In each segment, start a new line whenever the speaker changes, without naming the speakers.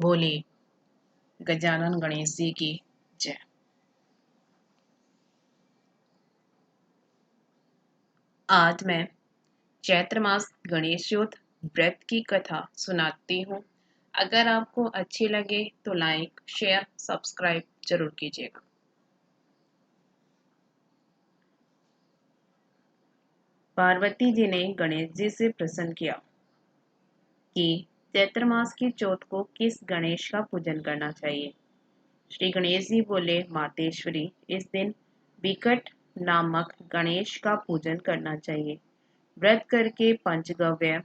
बोले गजानन गणेश जी की जय। आज मैं चैत्र मास गणेशोत्सव व्रत की कथा सुनाती हूँ। अगर आपको अच्छी लगे तो लाइक शेयर सब्सक्राइब जरूर कीजिएगा। पार्वती जी ने गणेश जी से प्रश्न किया कि चैत्र मास की चौथ को किस गणेश का पूजन करना चाहिए। श्री गणेश जी बोले, मातेश्वरी, इस दिन विकट नामक गणेश का पूजन करना चाहिए। व्रत करके पंचगव्य,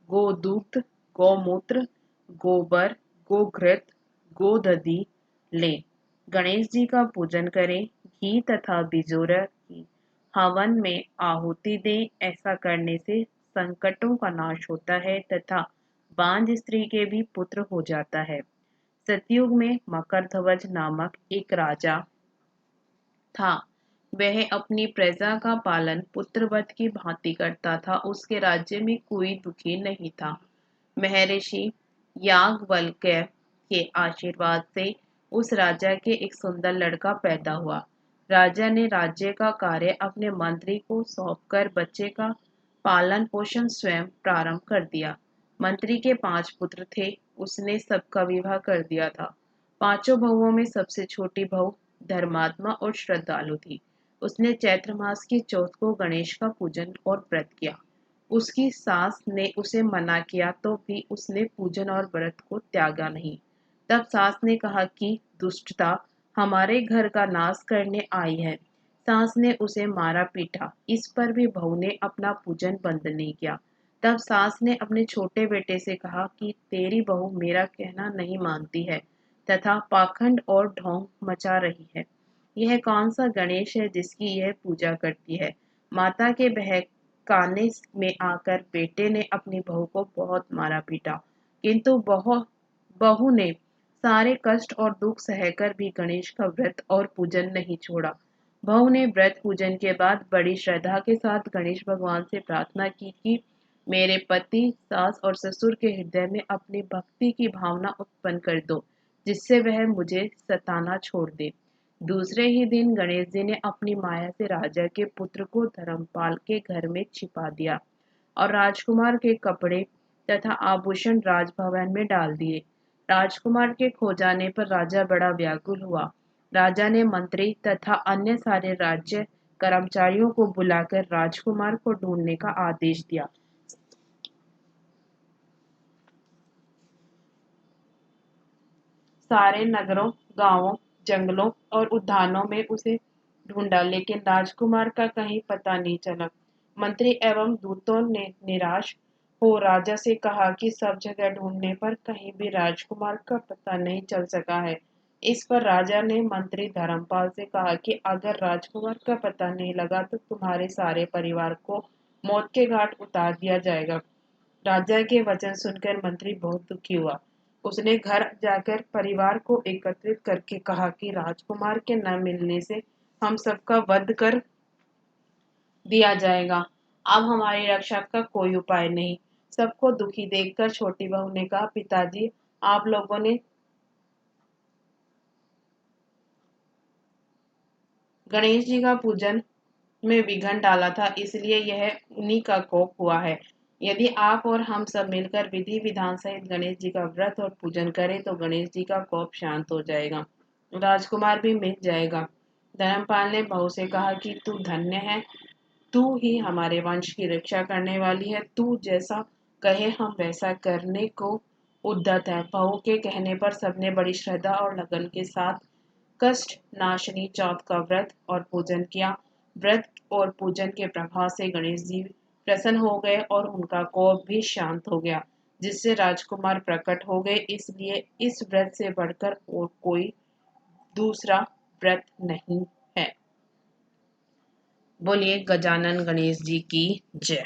गोदूग्ध, गौमूत्र, गोबर, गोघृत, गोदधि लें। गणेश जी का पूजन करें। घी तथा बिजोरा की हवन में आहुति दें। ऐसा करने से संकटों का नाश होता है तथा बांझ स्त्री के भी पुत्र हो जाता है। सतयुग में मकरध्वज नामक एक राजा था। वह अपनी प्रजा का पालन पुत्रवत की भांति करता था। उसके राज्य में कोई दुखी नहीं था। महर्षि याज्ञवल्क्य के आशीर्वाद से उस राजा के एक सुंदर लड़का पैदा हुआ। राजा ने राज्य का कार्य अपने मंत्री को सौंपकर बच्चे का पालन पोषण स्वयं प्रारंभ कर दिया। मंत्री के 5 पुत्र थे। उसने सबका विवाह कर दिया था। पांचों बहुओं में सबसे छोटी बहू धर्मात्मा और श्रद्धालु थी। उसने चैत्र मास की चौथ को गणेश का पूजन और व्रत किया। उसकी सास ने उसे मना किया तो भी उसने पूजन और व्रत को त्यागा नहीं। तब सास ने कहा कि दुष्टता हमारे घर का नाश करने आई है। सास ने उसे मारा पीटा। इस पर भी बहू ने अपना पूजन बंद नहीं किया। तब सास ने अपने छोटे बेटे से कहा कि तेरी बहू मेरा कहना नहीं मानती है तथा पाखंड और ढोंग मचा रही है। यह कौन सा गणेश है जिसकी यह पूजा करती है। माता के बहकाने में आकर बेटे ने अपनी बहू को बहुत मारा पीटा, किंतु बहू ने सारे कष्ट और दुख सहकर भी गणेश का व्रत और पूजन नहीं छोड़ा। बहू ने व्रत पूजन के बाद बड़ी श्रद्धा के साथ गणेश भगवान से प्रार्थना की कि मेरे पति, सास और ससुर के हृदय में अपनी भक्ति की भावना उत्पन्न कर दो, जिससे वह मुझे सताना छोड़ दे। दूसरे ही दिन गणेश जी ने अपनी माया से राजा के पुत्र को धर्मपाल के घर में छिपा दिया और राजकुमार के कपड़े तथा आभूषण राजभवन में डाल दिए। राजकुमार के खो जाने पर राजा बड़ा व्याकुल हुआ। राजा ने मंत्री तथा अन्य सारे राज्य कर्मचारियों को बुलाकर राजकुमार को ढूंढने का आदेश दिया। सारे नगरों, गांवों, जंगलों और उद्यानों में उसे ढूंढा, लेकिन राजकुमार का कहीं पता नहीं चला। मंत्री एवं दूतों ने निराश हो राजा से कहा कि सब जगह ढूंढने पर कहीं भी राजकुमार का पता नहीं चल सका है। इस पर राजा ने मंत्री धर्मपाल से कहा कि अगर राजकुमार का पता नहीं लगा तो तुम्हारे सारे परिवार को मौत के घाट उतार दिया जाएगा। राजा के वचन सुनकर मंत्री बहुत दुखी हुआ। उसने घर जाकर परिवार को एकत्रित करके कहा कि राजकुमार के न मिलने से हम सबका वध कर दिया जाएगा। अब हमारी रक्षा का कोई उपाय नहीं। सबको दुखी देखकर छोटी बहू ने कहा, पिताजी, आप लोगों ने गणेश जी का पूजन में विघन डाला था, इसलिए यह उन्हीं का कोप हुआ है। यदि आप और हम सब मिलकर विधि विधान सहित गणेश जी का व्रत और पूजन करें तो गणेश जी का कोप शांत हो जाएगा, राजकुमार भी मिल जाएगा। धर्मपाल ने बहू से कहा कि तू धन्य है, तू ही हमारे वंश की रक्षा करने वाली है। तू जैसा कहे हम वैसा करने को उद्यत है। बहू के कहने पर सबने बड़ी श्रद्धा और लगन के साथ कष्ट नाशनी चौथ का व्रत और पूजन किया। व्रत और पूजन के प्रभाव से गणेश जी प्रसन्न हो गए और उनका कोप भी शांत हो गया, जिससे राजकुमार प्रकट हो गए। इसलिए इस व्रत से बढ़कर और कोई दूसरा व्रत नहीं है। बोलिए गजानन गणेश जी की जय।